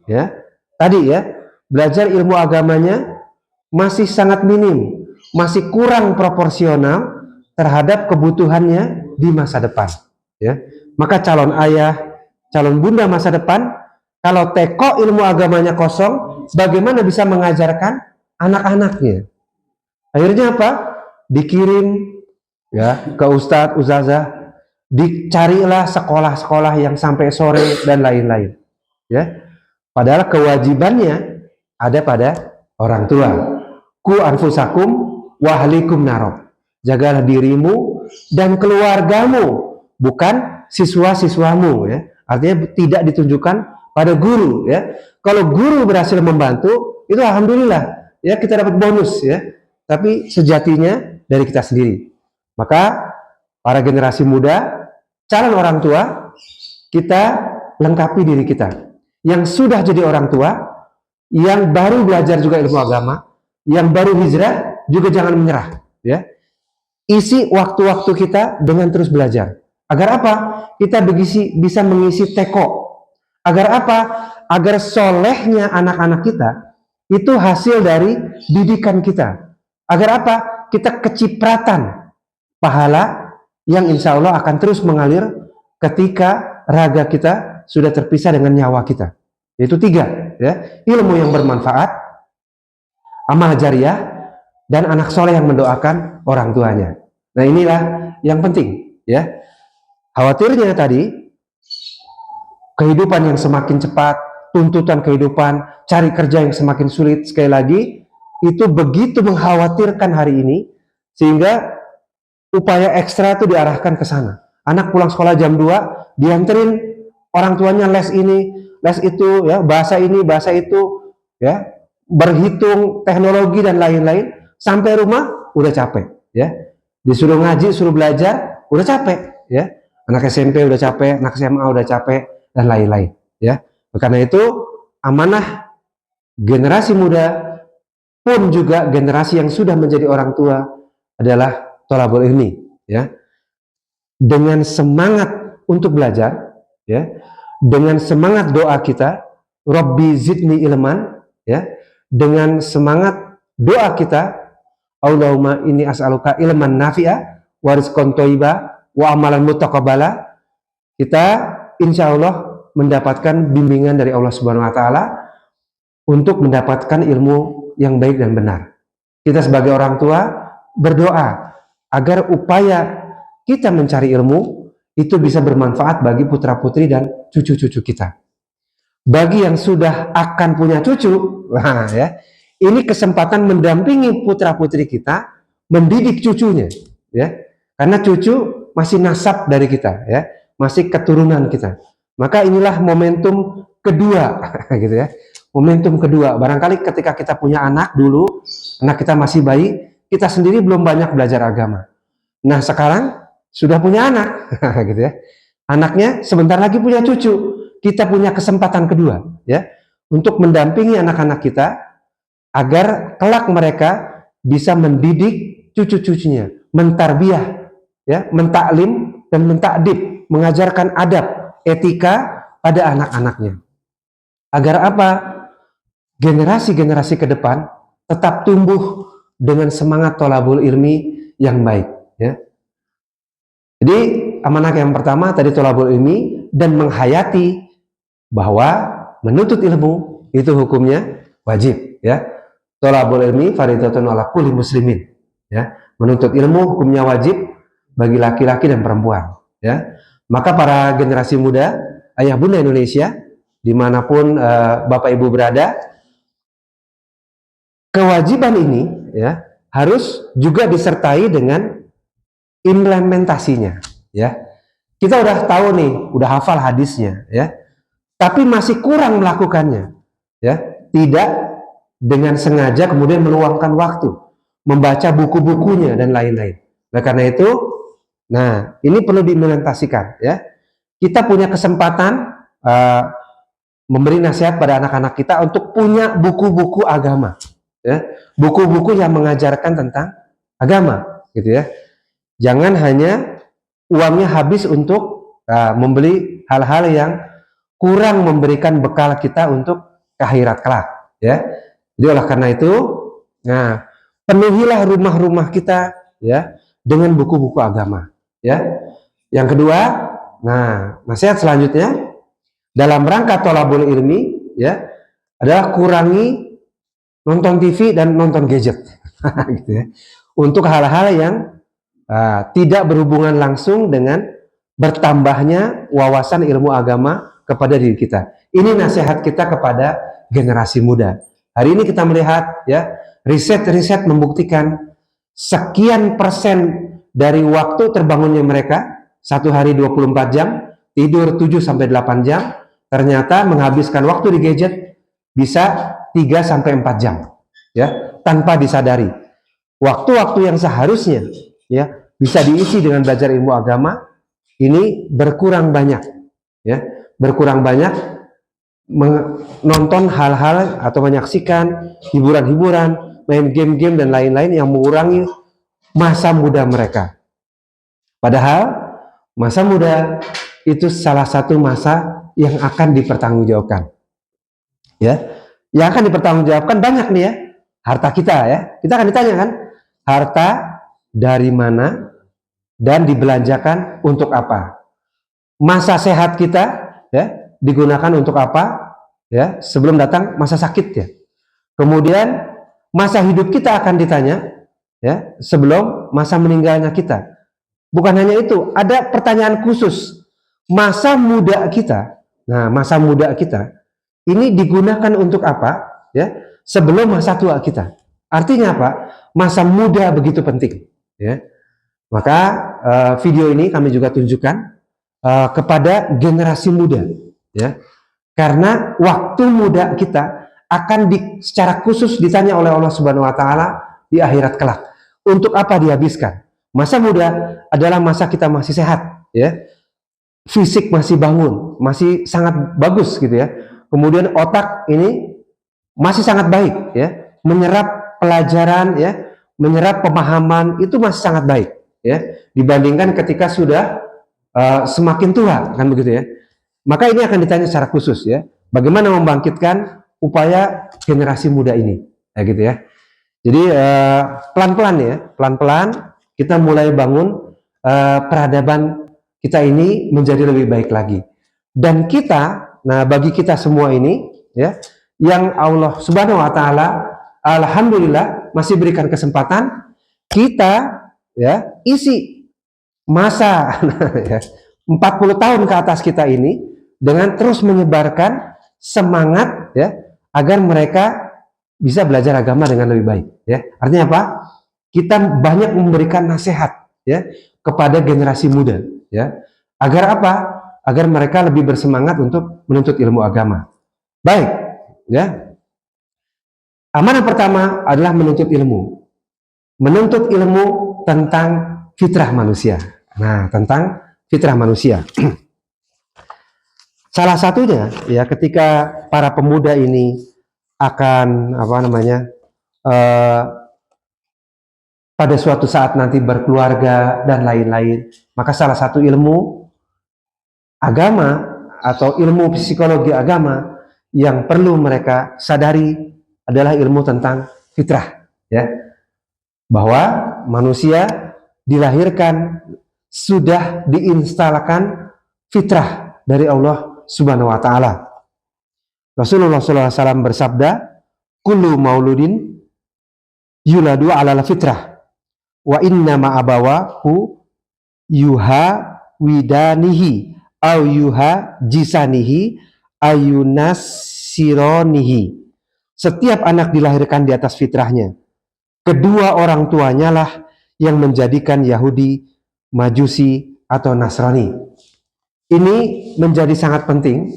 ya, tadi ya, belajar ilmu agamanya masih sangat minim, masih kurang proporsional terhadap kebutuhannya di masa depan, ya. Maka calon ayah, calon bunda masa depan, kalau teko ilmu agamanya kosong, bagaimana bisa mengajarkan anak-anaknya? Akhirnya apa? Dikirim, ya, ke ustadz, ustazah, dicarilah sekolah-sekolah yang sampai sore dan lain-lain, ya. Padahal kewajibannya ada pada orang tua. Ku anfusakum wa ahlikum naro. Jagalah dirimu dan keluargamu, bukan siswa-siswamu, ya. Artinya tidak ditunjukkan pada guru, ya. Kalau guru berhasil membantu, itu alhamdulillah, ya, kita dapat bonus, ya. Tapi sejatinya dari kita sendiri. Maka para generasi muda, calon orang tua, kita lengkapi diri kita. Yang sudah jadi orang tua, yang baru belajar juga ilmu agama, yang baru hijrah juga jangan menyerah, ya. Isi waktu-waktu kita dengan terus belajar. Agar apa? Kita bisa mengisi teko. Agar apa? Agar solehnya anak-anak kita itu hasil dari didikan kita. Agar apa? Kita kecipratan pahala yang insya Allah akan terus mengalir ketika raga kita sudah terpisah dengan nyawa kita. Yaitu 3, ya. Ilmu yang bermanfaat, amal jariah, dan anak soleh yang mendoakan orang tuanya. Nah, inilah yang penting, ya. Khawatirnya tadi kehidupan yang semakin cepat, tuntutan kehidupan, cari kerja yang semakin sulit, sekali lagi itu begitu mengkhawatirkan hari ini sehingga upaya ekstra itu diarahkan ke sana. Anak pulang sekolah jam 2, dianterin orang tuanya les ini, les itu, ya, bahasa ini, bahasa itu, ya, berhitung teknologi dan lain-lain, sampai rumah udah capek, ya. Disuruh ngaji, suruh belajar, udah capek, ya. Anak SMP udah capek, anak SMA udah capek dan lain-lain, ya. Karena itu amanah generasi muda pun juga generasi yang sudah menjadi orang tua adalah thalabul ilmi, ya. Dengan semangat untuk belajar, ya, dengan semangat doa kita, Rabbi zidni ilman, ya, dengan semangat doa kita, Allahumma inni as'aluka ilman nafi'a wa rizqan thayyiba wa amalan mutaqabbala, kita insya Allah mendapatkan bimbingan dari Allah Subhanahu wa taala untuk mendapatkan ilmu yang baik dan benar. Kita sebagai orang tua berdoa agar upaya kita mencari ilmu itu bisa bermanfaat bagi putra-putri dan cucu-cucu kita. Bagi yang sudah akan punya cucu, nah ya, ini kesempatan mendampingi putra-putri kita mendidik cucunya, ya. Karena cucu masih nasab dari kita, ya, masih keturunan kita. Maka inilah momentum kedua, gitu ya. Momentum kedua, barangkali ketika kita punya anak dulu, anak kita masih bayi, kita sendiri belum banyak belajar agama. Nah, sekarang sudah punya anak, gitu ya. Anaknya sebentar lagi punya cucu. Kita punya kesempatan kedua, ya, untuk mendampingi anak-anak kita agar kelak mereka bisa mendidik cucu-cucunya, mentarbiyah, ya, mentaklim dan mentakdib, mengajarkan adab, etika pada anak-anaknya. Agar apa? Generasi-generasi ke depan tetap tumbuh dengan semangat thalabul ilmi yang baik, ya. Jadi amanah yang pertama tadi thalabul ilmi dan menghayati bahwa menuntut ilmu itu hukumnya wajib, ya. Thalabul ilmi fardhatun 'ala kulli muslimin, ya. Menuntut ilmu hukumnya wajib bagi laki-laki dan perempuan, ya. Maka para generasi muda, ayah bunda Indonesia, dimanapun Bapak Ibu berada, kewajiban ini, ya, harus juga disertai dengan implementasinya, ya. Kita udah tahu nih, udah hafal hadisnya, ya, tapi masih kurang melakukannya, ya. Tidak dengan sengaja kemudian meluangkan waktu membaca buku-bukunya dan lain-lain. Nah, karena itu, nah, ini perlu diimplementasikan, ya. Kita punya kesempatan memberi nasihat pada anak-anak kita untuk punya buku-buku agama, ya. Buku-buku yang mengajarkan tentang agama, gitu ya. Jangan hanya uangnya habis untuk membeli hal-hal yang kurang memberikan bekal kita untuk ke akhirat kelak, ya. Jadi oleh karena itu, nah, penuhilah rumah-rumah kita, ya, dengan buku-buku agama, ya. Yang kedua, nah, nasihat selanjutnya dalam rangka thalabul ilmi, ya, adalah kurangi nonton TV dan nonton gadget, gitu ya. Untuk hal-hal yang tidak berhubungan langsung dengan bertambahnya wawasan ilmu agama kepada diri kita. Ini nasihat kita kepada generasi muda. Hari ini kita melihat, ya, riset-riset membuktikan sekian persen dari waktu terbangunnya mereka, satu hari 24 jam, tidur 7-8 jam, ternyata menghabiskan waktu di gadget bisa 3-4 jam, ya, tanpa disadari. Waktu-waktu yang seharusnya, ya, bisa diisi dengan belajar ilmu agama ini berkurang banyak, ya, berkurang banyak menonton hal-hal atau menyaksikan hiburan-hiburan, main game-game dan lain-lain yang mengurangi masa muda mereka. Padahal masa muda itu salah satu masa yang akan dipertanggungjawabkan, ya. Yang akan dipertanggungjawabkan banyak nih, ya, harta kita, ya. Kita akan ditanya kan, harta dari mana dan dibelanjakan untuk apa? Masa sehat kita, ya, digunakan untuk apa? Ya, sebelum datang masa sakit, ya. Kemudian masa hidup kita akan ditanya, ya, sebelum masa meninggalnya kita. Bukan hanya itu, ada pertanyaan khusus. Masa muda kita. Nah, masa muda kita ini digunakan untuk apa? Ya, sebelum masa tua kita. Artinya apa? Masa muda begitu penting, ya. Maka video ini kami juga tunjukkan kepada generasi muda, ya, karena waktu muda kita akan secara khusus ditanya oleh Allah Subhanahu Wa Taala di akhirat kelak. Untuk apa dihabiskan? Masa muda adalah masa kita masih sehat, ya, fisik masih bangun, masih sangat bagus, gitu ya. Kemudian otak ini masih sangat baik ya, menyerap pelajaran ya, menyerap pemahaman itu masih sangat baik ya, dibandingkan ketika sudah semakin tua kan begitu ya. Maka ini akan ditanya secara khusus ya, bagaimana membangkitkan upaya generasi muda ini ya gitu ya. Jadi pelan-pelan ya, pelan-pelan kita mulai bangun peradaban kita ini menjadi lebih baik lagi. Dan kita, nah bagi kita semua ini ya, yang Allah Subhanahu wa taala alhamdulillah masih berikan kesempatan, kita ya isi masa ya, 40 tahun ke atas kita ini dengan terus menyebarkan semangat ya agar mereka bisa belajar agama dengan lebih baik ya. Artinya apa? Kita banyak memberikan nasihat ya kepada generasi muda ya. Agar apa? Agar mereka lebih bersemangat untuk menuntut ilmu agama. Baik, ya. Amanah pertama adalah menuntut ilmu. Menuntut ilmu tentang fitrah manusia. Nah, tentang fitrah manusia. Salah satunya ya ketika para pemuda ini akan pada suatu saat nanti berkeluarga dan lain-lain, maka salah satu ilmu agama atau ilmu psikologi agama yang perlu mereka sadari adalah ilmu tentang fitrah ya, bahwa manusia dilahirkan sudah diinstalkan fitrah dari Allah Subhanahu wa taala. Rasulullah SAW bersabda, kullu mauludin yuladu ala fitrah wa inna ma abawahu yuha widanihi au yuha jisanihi ayunasironihi. Setiap anak dilahirkan di atas fitrahnya. Kedua orang tuanya lah yang menjadikan Yahudi, Majusi atau Nasrani. Ini menjadi sangat penting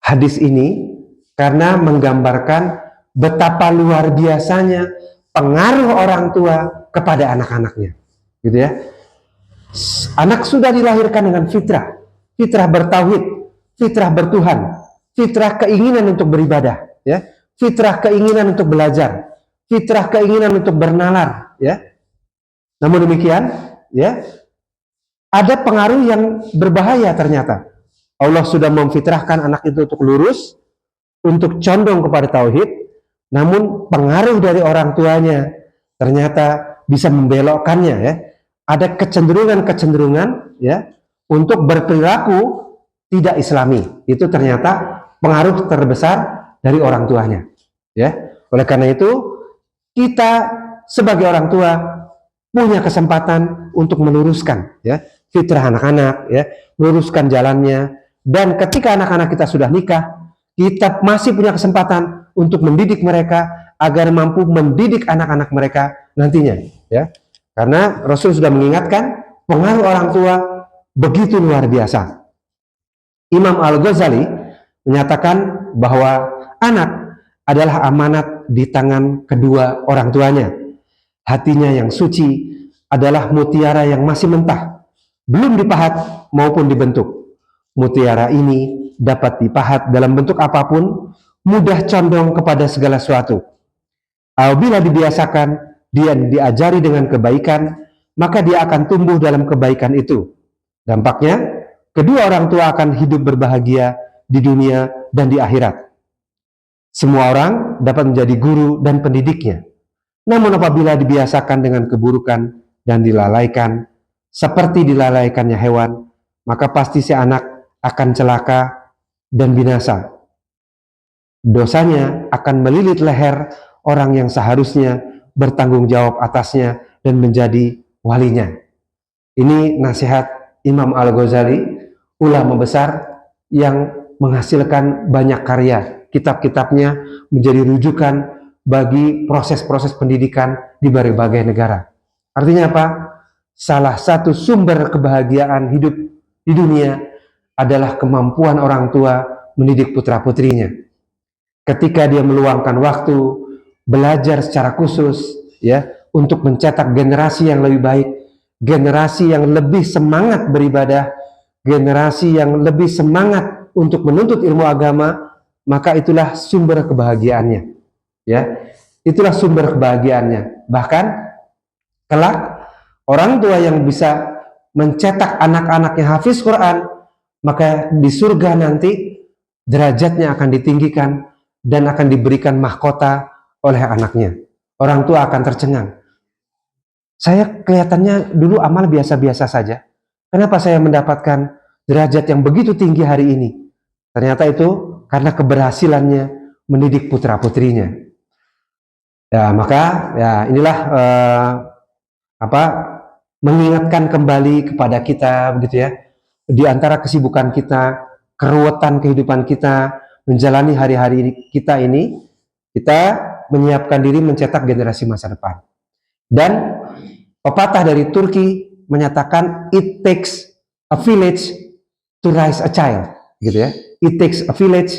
hadis ini karena menggambarkan betapa luar biasanya pengaruh orang tua kepada anak-anaknya, gitu ya. Anak sudah dilahirkan dengan fitrah, fitrah bertauhid, fitrah bertuhan, fitrah keinginan untuk beribadah, ya, fitrah keinginan untuk belajar, fitrah keinginan untuk bernalar, ya. Namun demikian, ya, ada pengaruh yang berbahaya ternyata. Allah sudah memfitrahkan anak itu untuk lurus, untuk condong kepada tauhid, namun pengaruh dari orang tuanya ternyata bisa membelokkannya ya. Ada kecenderungan-kecenderungan ya untuk berperilaku tidak islami. Itu ternyata pengaruh terbesar dari orang tuanya ya. Oleh karena itu kita sebagai orang tua punya kesempatan untuk meluruskan ya fitrah anak-anak ya, meluruskan jalannya. Dan ketika anak-anak kita sudah nikah, kita masih punya kesempatan untuk mendidik mereka agar mampu mendidik anak-anak mereka nantinya ya. Karena Rasul sudah mengingatkan pengaruh orang tua begitu luar biasa. Imam Al-Ghazali menyatakan bahwa anak adalah amanat di tangan kedua orang tuanya. Hatinya yang suci adalah mutiara yang masih mentah, belum dipahat maupun dibentuk. Mutiara ini dapat dipahat dalam bentuk apapun, mudah condong kepada segala sesuatu. Apabila dibiasakan, dia diajari dengan kebaikan, maka dia akan tumbuh dalam kebaikan itu. Dampaknya, kedua orang tua akan hidup berbahagia di dunia dan di akhirat. Semua orang dapat menjadi guru dan pendidiknya. Namun apabila dibiasakan dengan keburukan dan dilalaikan, seperti dilalaikannya hewan, maka pasti si anak akan celaka dan binasa. Dosanya akan melilit leher orang yang seharusnya bertanggung jawab atasnya dan menjadi walinya. Ini nasihat Imam Al-Ghazali, ulama besar yang menghasilkan banyak karya. Kitab-kitabnya menjadi rujukan bagi proses-proses pendidikan di berbagai negara. Artinya apa? Salah satu sumber kebahagiaan hidup di dunia adalah kemampuan orang tua mendidik putra-putrinya. Ketika dia meluangkan waktu belajar secara khusus ya untuk mencetak generasi yang lebih baik, generasi yang lebih semangat beribadah, generasi yang lebih semangat untuk menuntut ilmu agama, maka itulah sumber kebahagiaannya. Ya, itulah sumber kebahagiaannya. Bahkan kelak orang tua yang bisa mencetak anak-anak yang hafiz Quran, maka di surga nanti derajatnya akan ditinggikan dan akan diberikan mahkota oleh anaknya. Orang tua akan tercengang. Saya kelihatannya dulu amal biasa-biasa saja. Kenapa saya mendapatkan derajat yang begitu tinggi hari ini? Ternyata itu karena keberhasilannya mendidik putra-putrinya. Ya, maka ya inilah mengingatkan kembali kepada kita begitu ya. Di antara kesibukan kita, keruwetan kehidupan kita, menjalani hari-hari kita ini, kita menyiapkan diri mencetak generasi masa depan. Dan pepatah dari Turki menyatakan it takes a village to raise a child, gitu ya. It takes a village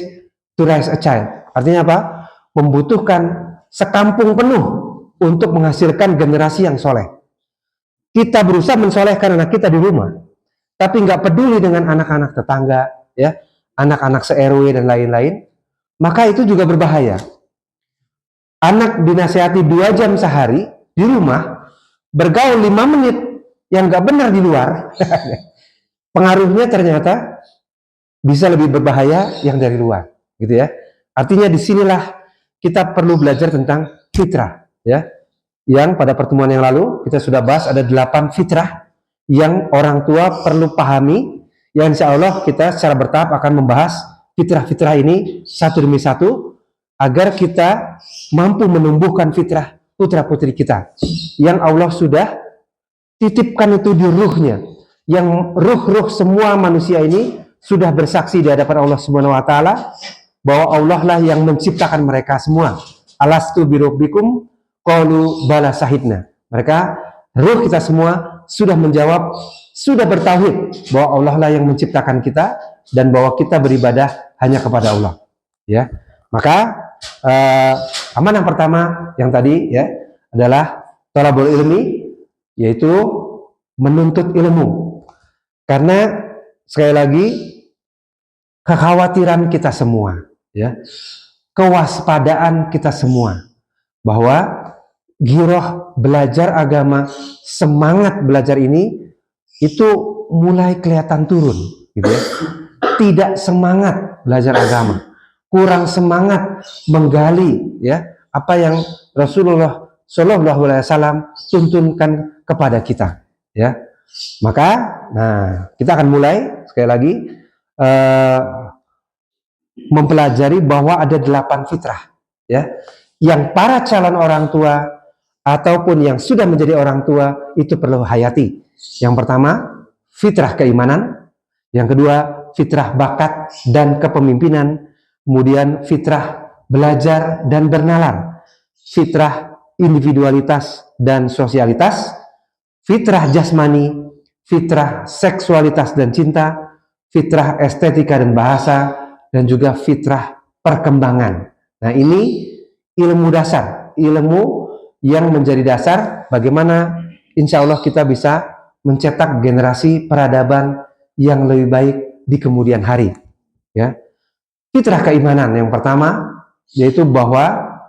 to raise a child. Artinya apa? Membutuhkan sekampung penuh untuk menghasilkan generasi yang soleh. Kita berusaha mensolehkan anak kita di rumah, tapi nggak peduli dengan anak-anak tetangga, ya, anak-anak se-RW dan lain-lain, maka itu juga berbahaya. Anak dinasihati 2 jam sehari di rumah, bergaul 5 menit yang nggak benar di luar, pengaruhnya ternyata bisa lebih berbahaya yang dari luar, gitu ya. Artinya disinilah kita perlu belajar tentang fitrah, ya. Yang pada pertemuan yang lalu kita sudah bahas ada 8 fitrah yang orang tua perlu pahami. Yang insya Allah kita secara bertahap akan membahas fitrah-fitrah ini satu demi satu, agar kita mampu menumbuhkan fitrah putra-putri kita yang Allah sudah titipkan itu di ruhnya, yang ruh-ruh semua manusia ini sudah bersaksi di hadapan Allah Subhanahu wa taala bahwa Allah lah yang menciptakan mereka semua. Alastu birabbikum qalu bala sahidna. Mereka, ruh kita semua sudah menjawab, sudah bertauhid bahwa Allah lah yang menciptakan kita dan bahwa kita beribadah hanya kepada Allah. Ya, maka amanah pertama yang tadi ya adalah thalabul ilmi, yaitu menuntut ilmu. Karena sekali lagi kekhawatiran kita semua, ya, kewaspadaan kita semua bahwa giroh belajar agama, semangat belajar ini itu mulai kelihatan turun, gitu ya. Tidak semangat belajar agama, kurang semangat menggali ya apa yang Rasulullah Shallallahu Alaihi Wasallam tuntunkan kepada kita, ya. Maka, nah, kita akan mulai sekali lagi mempelajari bahwa ada 8 fitrah, ya, yang para calon orang tua ataupun yang sudah menjadi orang tua itu perlu hayati. Yang pertama, fitrah keimanan. Yang kedua, fitrah bakat dan kepemimpinan. Kemudian fitrah belajar dan bernalar. Fitrah individualitas dan sosialitas. Fitrah jasmani. Fitrah seksualitas dan cinta. Fitrah estetika dan bahasa. Dan juga fitrah perkembangan. Nah, ini ilmu dasar, ilmu yang menjadi dasar bagaimana insya Allah kita bisa mencetak generasi peradaban yang lebih baik di kemudian hari, ya. Fitrah keimanan yang pertama yaitu bahwa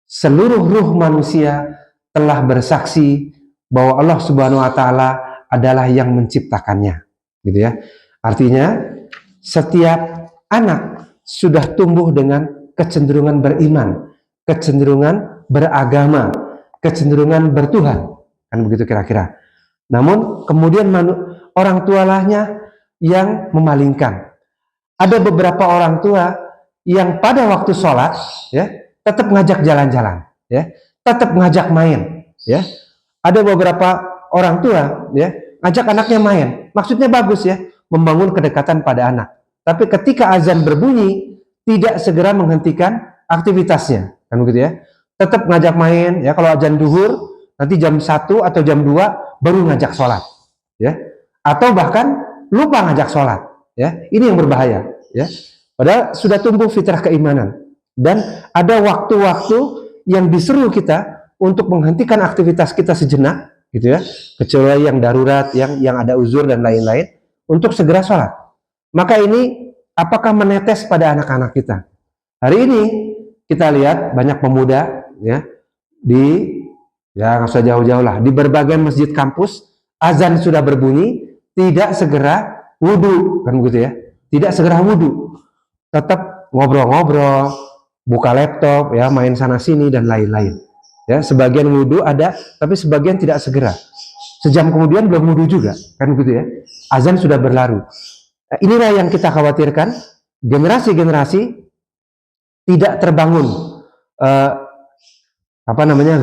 seluruh ruh manusia telah bersaksi bahwa Allah Subhanahu wa taala adalah yang menciptakannya, gitu ya. Artinya setiap anak sudah tumbuh dengan kecenderungan beriman, kecenderungan beragama, kecenderungan bertuhan, kan begitu kira-kira. Namun kemudian orang tualahnya yang memalingkan. Ada beberapa orang tua yang pada waktu sholat, ya, tetap ngajak jalan-jalan, ya, tetap ngajak main, ya. Ada beberapa orang tua, ya, ngajak anaknya main, maksudnya bagus, ya, membangun kedekatan pada anak. Tapi ketika azan berbunyi, tidak segera menghentikan aktivitasnya, kan begitu ya. Tetap ngajak main, ya, kalau azan duhur, nanti jam 1 atau jam 2 baru ngajak sholat, ya. Atau bahkan lupa ngajak sholat, ya. Ini yang berbahaya, ya. Padahal sudah tumbuh fitrah keimanan. Dan ada waktu-waktu yang diseru kita untuk menghentikan aktivitas kita sejenak, gitu ya. Kecuali yang darurat, yang ada uzur dan lain-lain, untuk segera sholat. Maka ini apakah menetes pada anak-anak kita? Hari ini kita lihat banyak pemuda ya nggak usah jauh-jauh lah, di berbagai masjid kampus azan sudah berbunyi, tidak segera wudhu, kan begitu ya, tidak segera wudhu, tetap ngobrol-ngobrol, buka laptop ya, main sana sini dan lain-lain ya. Sebagian wudhu ada, tapi sebagian tidak segera, sejam kemudian belum wudhu juga, kan begitu ya, azan sudah berlalu. Nah, inilah yang kita khawatirkan, generasi-generasi tidak terbangun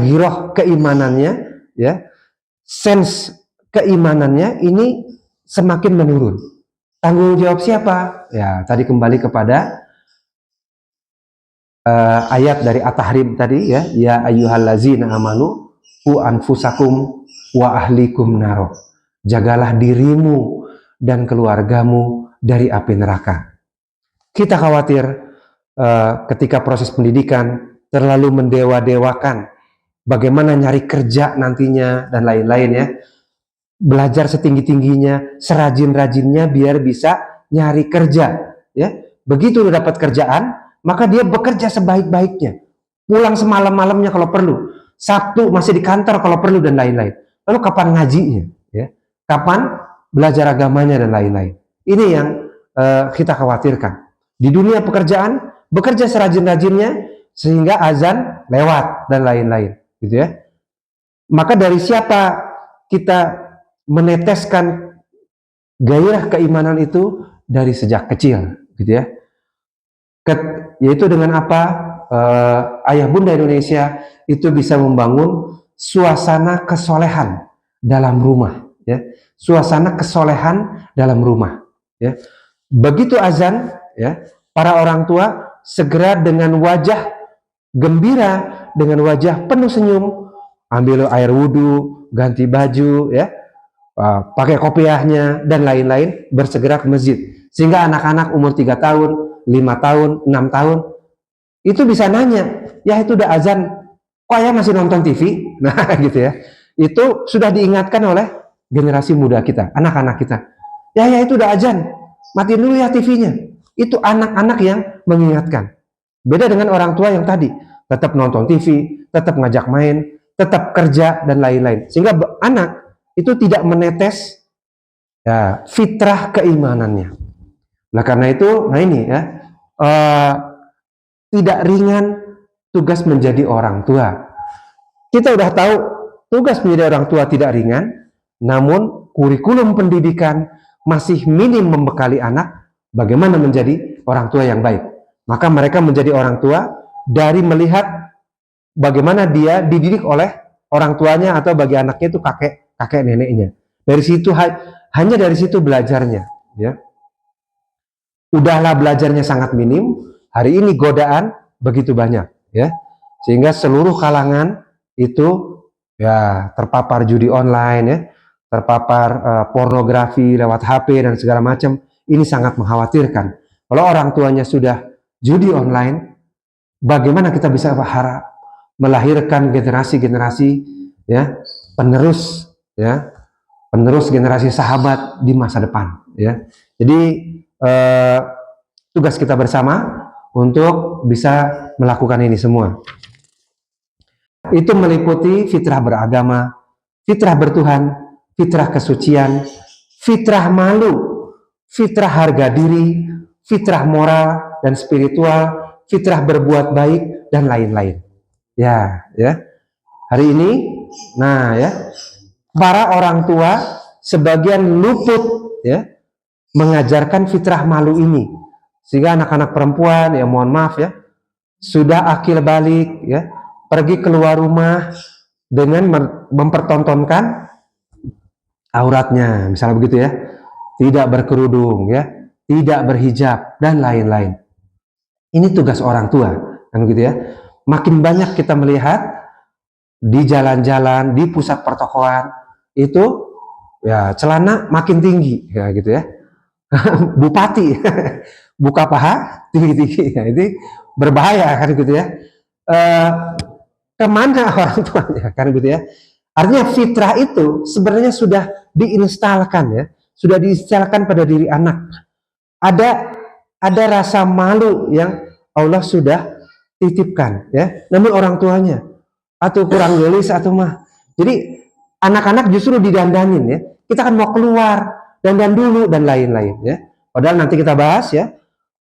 giroh keimanannya ya, sense keimanannya ini semakin menurun. Tanggung jawab siapa? Ya, tadi kembali kepada ayat dari At-Tahrim tadi ya, ya ayyuhallazina amanu qu anfusakum wa ahlikum naro. Jagalah dirimu dan keluargamu dari api neraka. Kita khawatir ketika proses pendidikan terlalu mendewa-dewakan bagaimana nyari kerja nantinya dan lain-lain ya. Belajar setinggi-tingginya, serajin-rajinnya biar bisa nyari kerja ya. Begitu udah dapat kerjaan, maka dia bekerja sebaik-baiknya. Pulang semalam-malamnya kalau perlu. Sabtu masih di kantor kalau perlu dan lain-lain. Lalu kapan ngajinya ya? Kapan belajar agamanya dan lain-lain. Ini yang kita khawatirkan. Di dunia pekerjaan bekerja serajin-rajinnya sehingga azan lewat dan lain-lain gitu ya. Maka dari siapa kita meneteskan gairah keimanan itu? Dari sejak kecil gitu ya. Yaitu dengan apa? Ayah bunda Indonesia itu bisa membangun suasana kesolehan dalam rumah ya. Suasana kesolehan dalam rumah ya. Begitu azan ya, para orang tua segera dengan wajah gembira, dengan wajah penuh senyum, ambil air wudhu, ganti baju ya, pakai kopiahnya dan lain-lain, bersegera ke masjid. Sehingga anak-anak umur 3 tahun, 5 tahun, 6 tahun itu bisa nanya, ya itu udah azan, kok ayah masih nonton TV? Nah gitu ya. Itu sudah diingatkan oleh generasi muda kita, anak-anak kita. Ya itu udah azan, matiin dulu ya TV-nya. Itu anak-anak yang mengingatkan. Beda dengan orang tua yang tadi tetap nonton TV, tetap ngajak main, tetap kerja dan lain-lain. Sehingga anak itu tidak menetes ya, fitrah keimanannya. Nah karena itu, nah ini ya, tidak ringan tugas menjadi orang tua. Kita udah tahu tugas menjadi orang tua tidak ringan, namun kurikulum pendidikan masih minim membekali anak bagaimana menjadi orang tua yang baik. Maka mereka menjadi orang tua dari melihat bagaimana dia dididik oleh orang tuanya, atau bagi anaknya itu kakek neneknya. Dari situ hanya dari situ belajarnya ya. Udahlah belajarnya sangat minim, hari ini godaan begitu banyak ya. Sehingga seluruh kalangan itu ya terpapar judi online ya, terpapar pornografi lewat HP dan segala macam. Ini sangat mengkhawatirkan. Kalau orang tuanya sudah judi online, bagaimana kita bisa berharap melahirkan generasi-generasi ya, penerus generasi sahabat di masa depan ya. Jadi tugas kita bersama untuk bisa melakukan ini semua. Itu meliputi fitrah beragama, fitrah bertuhan, fitrah kesucian, fitrah malu, fitrah harga diri, fitrah moral dan spiritual, fitrah berbuat baik dan lain-lain. Ya. Hari ini, nah ya, para orang tua sebagian luput ya mengajarkan fitrah malu ini, sehingga anak-anak perempuan ya, mohon maaf ya, sudah akil balik ya, pergi keluar rumah dengan mempertontonkan auratnya, misalnya begitu ya, tidak berkerudung ya, tidak berhijab dan lain-lain. Ini tugas orang tua, kan begitu ya. Makin banyak kita melihat di jalan-jalan, di pusat pertokoan itu ya celana makin tinggi ya gitu ya. Bupati buka paha tinggi-tinggi, ya, ini berbahaya kan gitu ya. Kemana orang tuanya kan gitu ya. Artinya fitrah itu sebenarnya sudah diinstalkan ya, sudah diinstalkan pada diri anak. Ada rasa malu yang Allah sudah titipkan, ya. Namun orang tuanya atau kurang gelis atau mah. Jadi anak-anak justru didandanin, ya. Kita kan mau keluar, dandan dulu dan lain-lain, ya. Padahal nanti kita bahas, ya.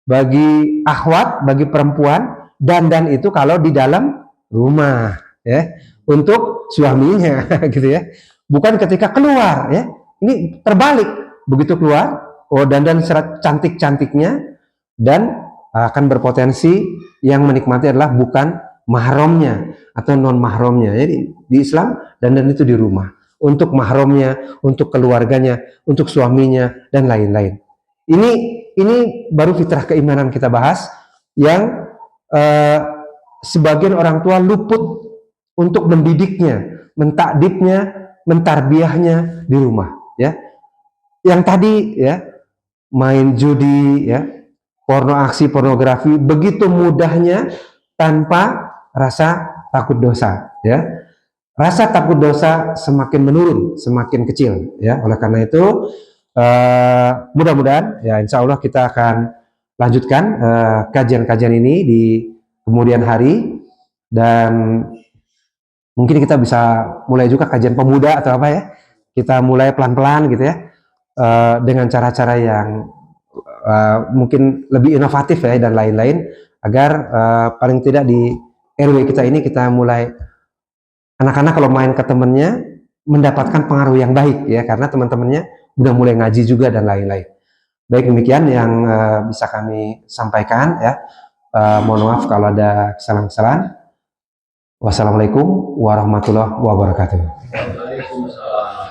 Bagi akhwat, bagi perempuan, dandan itu kalau di dalam rumah, ya. Untuk suaminya, gitu ya. Bukan ketika keluar, ya. Ini terbalik. Begitu keluar, oh dandan serat cantik-cantiknya, dan akan berpotensi yang menikmati adalah bukan mahramnya atau non mahramnya. Jadi di Islam dandan itu di rumah, untuk mahramnya, untuk keluarganya, untuk suaminya dan lain-lain. Ini baru fitrah keimanan kita bahas yang sebagian orang tua luput untuk mendidiknya, mentakdibnya, mentarbiahnya di rumah, ya. Yang tadi, ya, main judi, ya, aksi pornografi begitu mudahnya tanpa rasa takut dosa, ya. Rasa takut dosa semakin menurun, semakin kecil, ya. Oleh karena itu mudah-mudahan, ya, insya Allah kita akan lanjutkan kajian-kajian ini di kemudian hari, dan mungkin kita bisa mulai juga kajian pemuda atau apa, ya. Kita mulai pelan-pelan gitu, ya, dengan cara-cara yang mungkin lebih inovatif, ya, dan lain-lain, agar paling tidak di RW kita ini kita mulai anak-anak kalau main ke temennya mendapatkan pengaruh yang baik, ya, karena teman-temannya udah mulai ngaji juga dan lain-lain. Baik, demikian yang bisa kami sampaikan, ya. Mohon maaf kalau ada kesalahan-kesalahan. Wassalamualaikum warahmatullahi wabarakatuh. Waalaikumsalam.